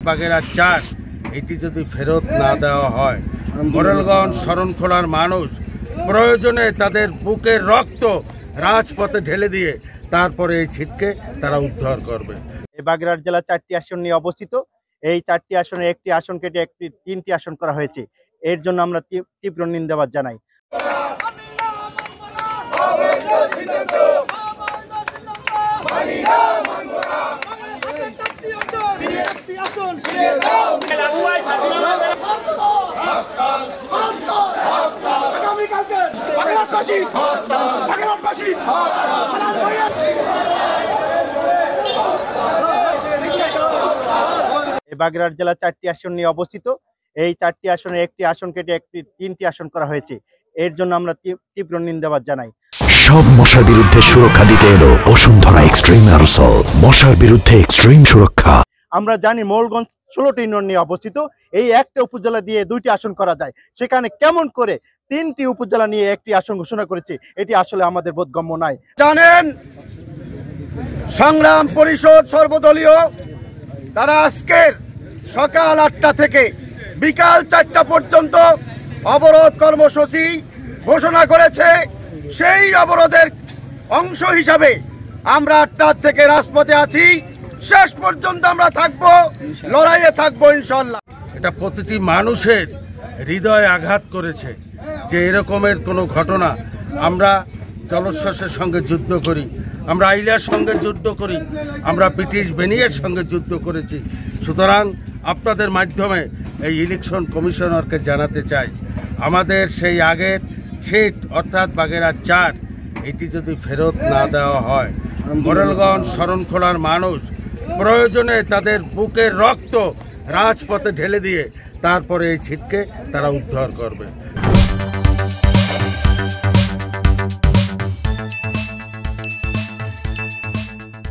বাগেরহাট ৪ এটি যদি ফেরত না দেওয়া হয়, মোরেলগঞ্জ শরণখোলার মানুষ প্রয়োজনে তাদের বুকের রক্ত রাজপথে ঢেলে দিয়ে তারপরে এই ছিটকে তারা উদ্ধার করবে। এই বাগেরহাট জেলা ৪টি আসন নিয়ে অবস্থিত। এই 4টি আসনে একটি আসন কেটে 3টি আসন করা হয়েছে। এর জন্য আমরা তীব্র নিন্দাবাদ জানাই। বাগেরহাট জেলা 4টি আসন নিয়ে অবস্থিত। এই 4টি আসনে একটি আসন কেটে 3টি আসন করা হয়েছে। এর জন্য আমরা তীব্র নিন্দাবাদ জানাই। সব মশার বিরুদ্ধে সুরক্ষা দিতে এলো বসুন্ধরা এক্সট্রিম অ্যারোসল, মশার বিরুদ্ধে এক্সট্রিম সুরক্ষা। আমরা জানি মোরেলগঞ্জ 16টি ইউনিয়ন নিয়ে অবস্থিত। এই একটা উপজেলা দিয়ে 2টি আসন করা যায়, সেখানে কেমন করে 3টি উপজেলা নিয়ে একটি আসন ঘোষণা করেছে, এটি আসলে আমাদের বোধগম্য নয়। জানেন, সংগ্রাম পরিষদ সর্বদলীয় তারা আজকের সকাল 8টা থেকে বিকাল 4টা পর্যন্ত অবরোধ কর্মসূচি ঘোষণা করেছে। সেই অবরোধের অংশ হিসাবে আমরা 8টা থেকে রাজপথে আছি। শেষ পর্যন্ত আমরা থাকবো, লড়াইয়ে থাকবো ইনশাল্লাহ। এটা প্রতিটি মানুষের হৃদয়ে আঘাত করেছে যে এরকমের কোনো ঘটনা। আমরা জলোচ্ছ্বাসের সঙ্গে যুদ্ধ করি, আমরা আইলার সঙ্গে যুদ্ধ করি, আমরা ব্রিটিশ বেনিয়ের সঙ্গে যুদ্ধ করেছি। সুতরাং আপনাদের মাধ্যমে এই ইলেকশন কমিশনারকে জানাতে চাই, আমাদের সেই আগের সিট অর্থাৎ বাগেরহাট ৪ এটি যদি ফেরত না দেওয়া হয়, মোরেলগঞ্জ শরণখোলার মানুষ প্রয়োজনে তাদের বুকের রক্ত রাজপথে ঢেলে দিয়ে তারপরে এই ছিটকে তারা উদ্ধার করবে।